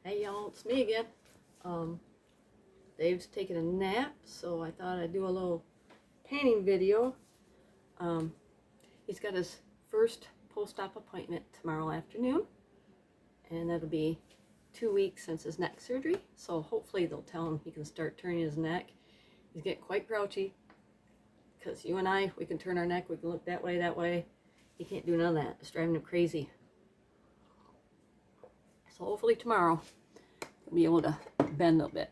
Hey y'all, it's me again. Dave's taking a nap, so I thought I'd do a little painting video. He's got his first post-op appointment tomorrow afternoon, and that'll be 2 weeks since his neck surgery, so hopefully they'll tell him he can start turning his neck. He's getting quite grouchy, because you and I, we can turn our neck, we can look that way. He can't do none of that. It's driving him crazy. So hopefully tomorrow he'll be able to bend a little bit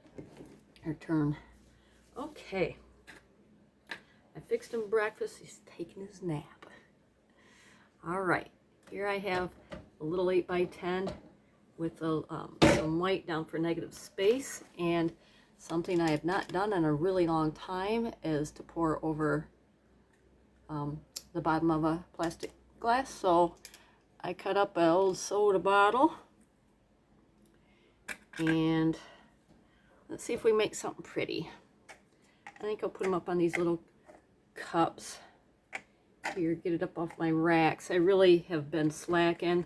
or turn. Okay. I fixed him breakfast. He's taking his nap. All right. Here I have a little 8x10 with some white down for negative space, and something I have not done in a really long time is to pour over the bottom of a plastic glass. So I cut up an old soda bottle, and let's see if we make something pretty. I think I'll put them up on these little cups here, get it up off my racks. I really have been slacking.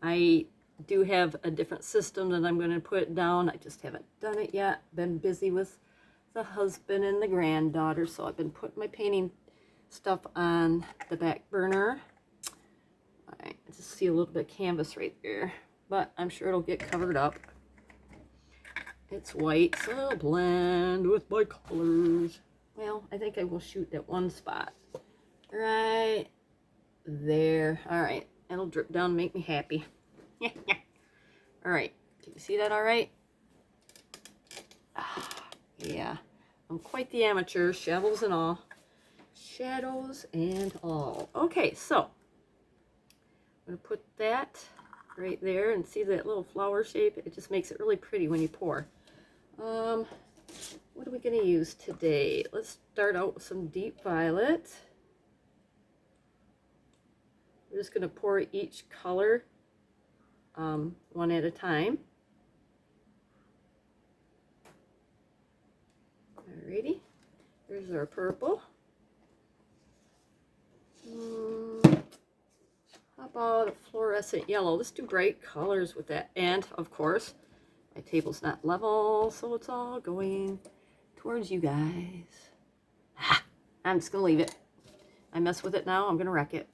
I do have a different system that I'm going to put down. I just haven't done it yet. Been busy with the husband and the granddaughter, so I've been putting my painting stuff on the back burner. All right, I just see a little bit of canvas right there, but I'm sure it'll get covered up. It's white, so it'll blend with my colors. Well, I think I will shoot at one spot. Right there. All right, it'll drip down and make me happy. All right, can you see that all right? Yeah, I'm quite the amateur, shovels and all. Shadows and all. Okay, so I'm going to put that right there, and see that little flower shape? It just makes it really pretty when you pour. What are we going to use today? Let's start out with some deep violet. We're just going to pour each color one at a time. Alrighty, there's our purple. How about a fluorescent yellow? Let's do bright colors with that. And of course, my table's not level, so it's all going towards you guys. I'm just gonna leave it. I mess with it now, I'm gonna wreck it.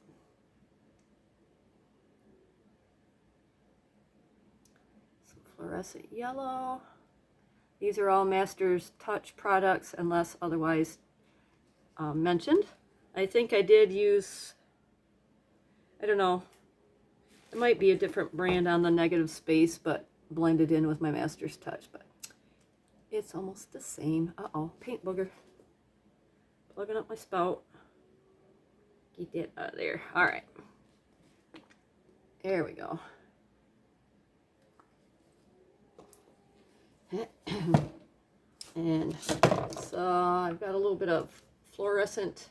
Some fluorescent yellow. These are all Master's Touch products unless otherwise mentioned. I think I did use, I don't know, it might be a different brand on the negative space, but blended in with my Master's Touch, but it's almost the same. Uh-oh, paint booger. Plugging up my spout. Get that out of there. All right. There we go. And so I've got a little bit of fluorescent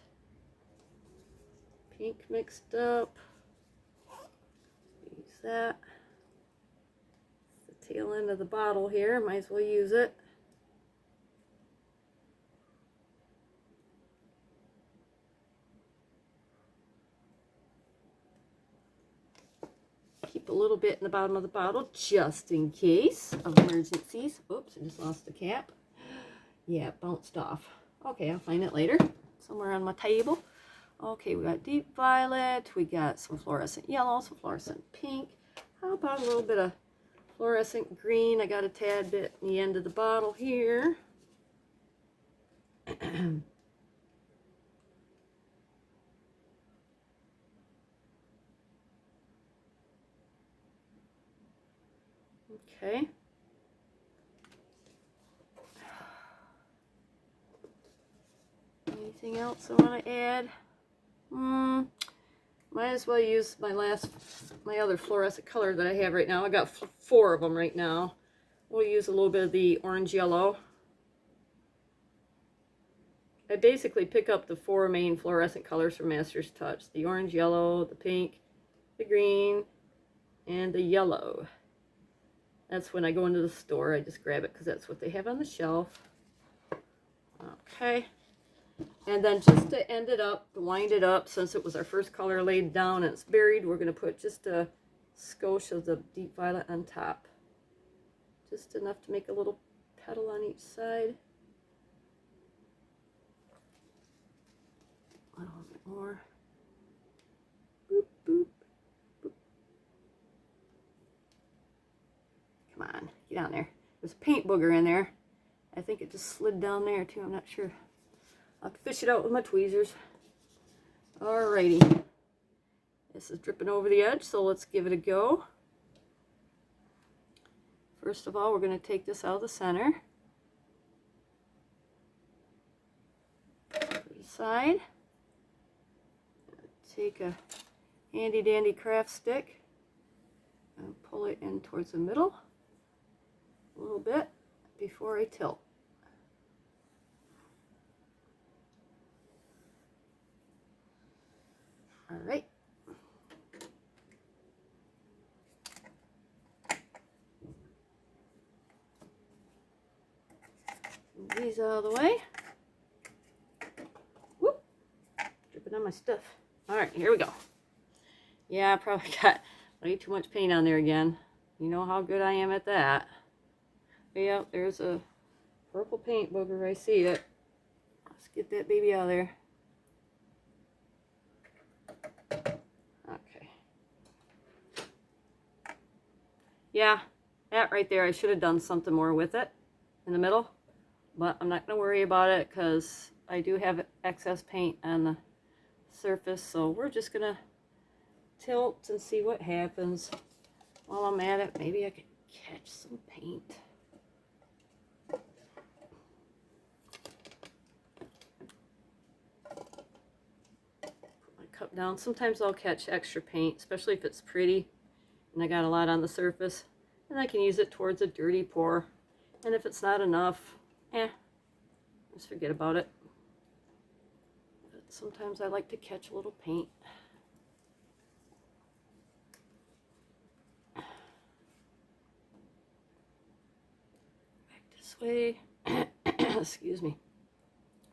pink mixed up. Use that. It's the tail end of the bottle here. Might as well use it. Keep a little bit in the bottom of the bottle just in case of emergencies. Oops, I just lost the cap. Yeah, it bounced off. Okay, I'll find it later. Somewhere on my table. Okay, we got deep violet. We got some fluorescent yellow, some fluorescent pink. How about a little bit of fluorescent green? I got a tad bit in the end of the bottle here. Okay. Anything else I want to add? Might as well use my other fluorescent color that I have right now. I got 4 of them right now. We'll use a little bit of the orange yellow. I basically pick up the 4 main fluorescent colors from Master's Touch. The orange yellow, the pink, the green, and the yellow. That's when I go into the store, I just grab it because that's what they have on the shelf. Okay. And then just to end it up, to wind it up, since it was our first color laid down and it's buried, we're going to put just a skosh of the deep violet on top. just enough to make a little petal on each side. A little bit more. Boop, boop, boop. Come on, get on there. There's a paint booger in there. I think it just slid down there too, I'm not sure. I'll have to fish it out with my tweezers. Alrighty. This is dripping over the edge, so let's give it a go. First of all, we're going to take this out of the center. Put it aside. Take a handy dandy craft stick and pull it in towards the middle a little bit before I tilt. All right. Move these out of the way. Whoop. Dripping on my stuff. All right, here we go. Yeah, I probably got way too much paint on there again. You know how good I am at that. Yep, there's a purple paint booger. I see it. Let's get that baby out of there. Okay. Yeah, that right there, I should have done something more with it in the middle. But I'm not going to worry about it because I do have excess paint on the surface, so we're just gonna tilt and see what happens. While I'm at it, maybe I could catch some paint. Put my cup down. Sometimes I'll catch extra paint, especially if it's pretty and I got a lot on the surface, and I can use it towards a dirty pour. And if it's not enough, just forget about it. Sometimes I like to catch a little paint. Back this way. Excuse me.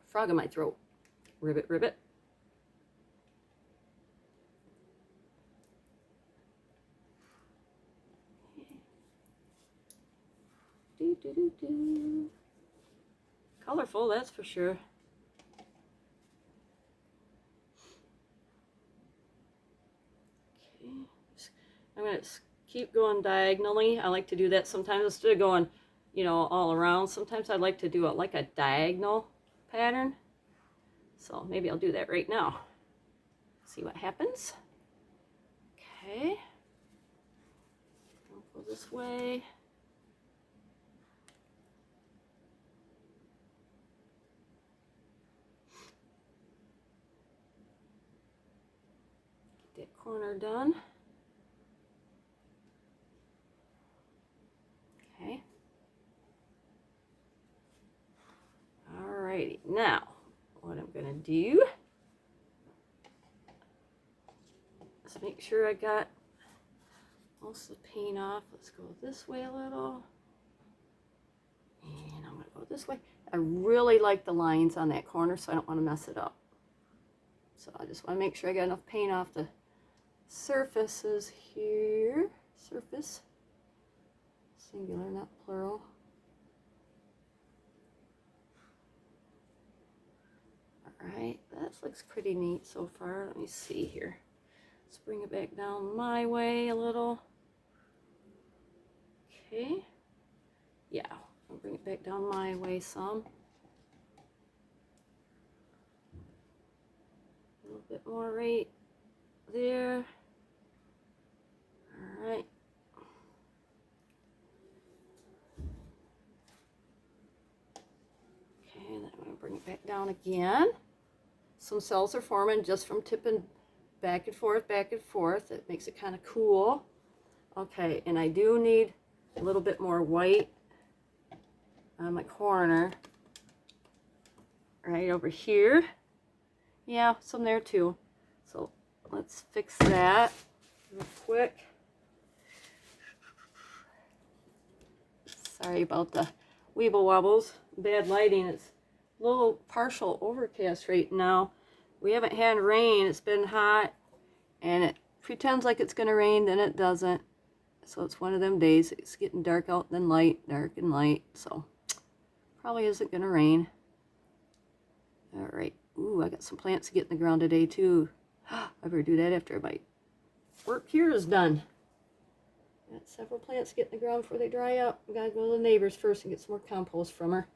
Frog in my throat. Ribbit, ribbit. Do, do, do, do. Colorful, that's for sure. I'm going to keep going diagonally. I like to do that sometimes instead of going, you know, all around. Sometimes I like to do it like a diagonal pattern. So maybe I'll do that right now. See what happens. Okay. I'll go this way. Get that corner done. Okay. Alrighty, now what I'm gonna do is make sure I got most of the paint off. Let's go this way a little. And I'm gonna go this way. I really like the lines on that corner, so I don't want to mess it up. So I just want to make sure I got enough paint off the surfaces here. Surface. Singular, not plural. Alright, that looks pretty neat so far. Let me see here. Let's bring it back down my way a little. Okay. Yeah, I'll bring it back down my way some. A little bit more right there. Alright. Okay, then I'm going to bring it back down again. Some cells are forming just from tipping back and forth, back and forth. It makes it kind of cool. Okay, and I do need a little bit more white on my corner. Right over here. Yeah, some there too. So let's fix that real quick. Sorry about the weeble wobbles. Bad lighting. It's a little partial overcast right now. We haven't had rain. It's been hot and it pretends like it's going to rain, then it doesn't. So it's one of them days. It's getting dark out, then light, dark and light. So probably isn't going to rain. All right. Ooh, I got some plants to get in the ground today too. I better do that after my work here is done. Got several plants to get in the ground before they dry up. We gotta go to the neighbor's first and get some more compost from her.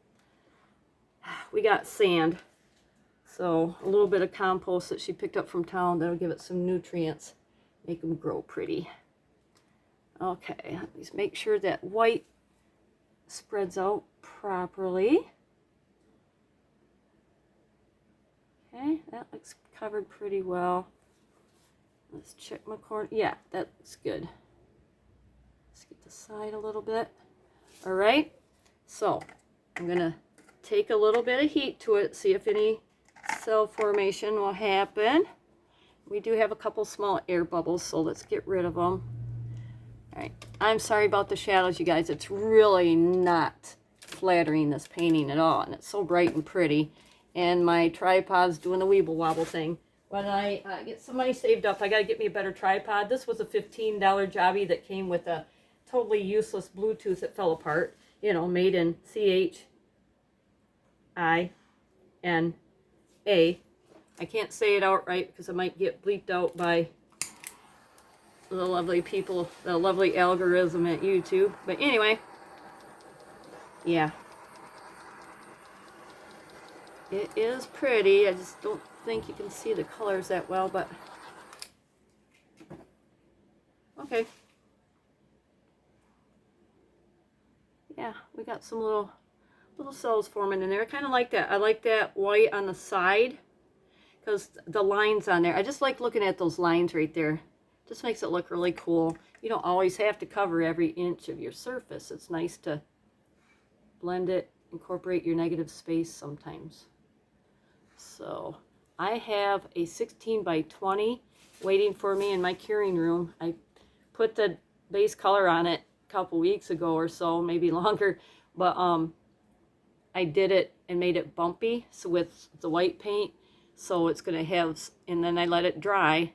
We got sand. So a little bit of compost that she picked up from town, that'll give it some nutrients. Make them grow pretty. Okay, let's make sure that white spreads out properly. Okay, that looks covered pretty well. Let's check my corner. Yeah, that's good. Let's get the side a little bit. All right, so I'm gonna take a little bit of heat to it, see if any cell formation will happen. We do have a couple small air bubbles, so let's get rid of them. All right, I'm sorry about the shadows, you guys. It's really not flattering, this painting, at all, and it's so bright and pretty. And my tripod's doing the weeble wobble thing. When I get some money saved up, I gotta get me a better tripod. This was a $15 jobby that came with a totally useless Bluetooth that fell apart. You know, made in CHINA. I can't say it outright because I might get bleeped out by the lovely people, the lovely algorithm at YouTube. But anyway, yeah. It is pretty. I just don't think you can see the colors that well, but okay. Yeah, we got some little cells forming in there. I kind of like that. I like that white on the side because the lines on there. I just like looking at those lines right there. Just makes it look really cool. You don't always have to cover every inch of your surface. It's nice to blend it, incorporate your negative space sometimes. So I have a 16 by 20 waiting for me in my curing room. I put the base color on it a couple weeks ago or so, maybe longer, but I did it and made it bumpy, so with the white paint, so it's going to have, and then I let it dry,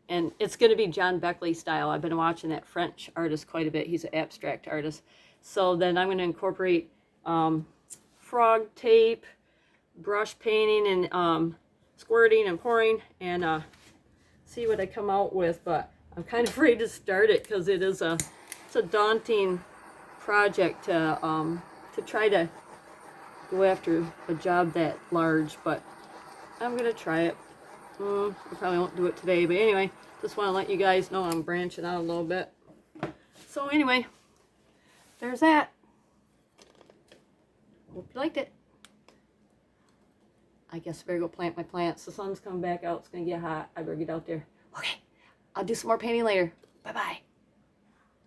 and it's going to be John Beckley style. I've been watching that French artist quite a bit. He's an abstract artist. So then I'm going to incorporate frog tape, brush painting, and squirting and pouring, and see what I come out with. But I'm kind of afraid to start it because it's a daunting project to try to go after a job that large, but I'm gonna try it. I probably won't do it today, but anyway, just want to let you guys know I'm branching out a little bit. So anyway, there's that. Hope you liked it. I guess I better go plant my plants. The sun's coming back out. It's gonna get hot. I better get out there. Okay, I'll do some more painting later. Bye-bye.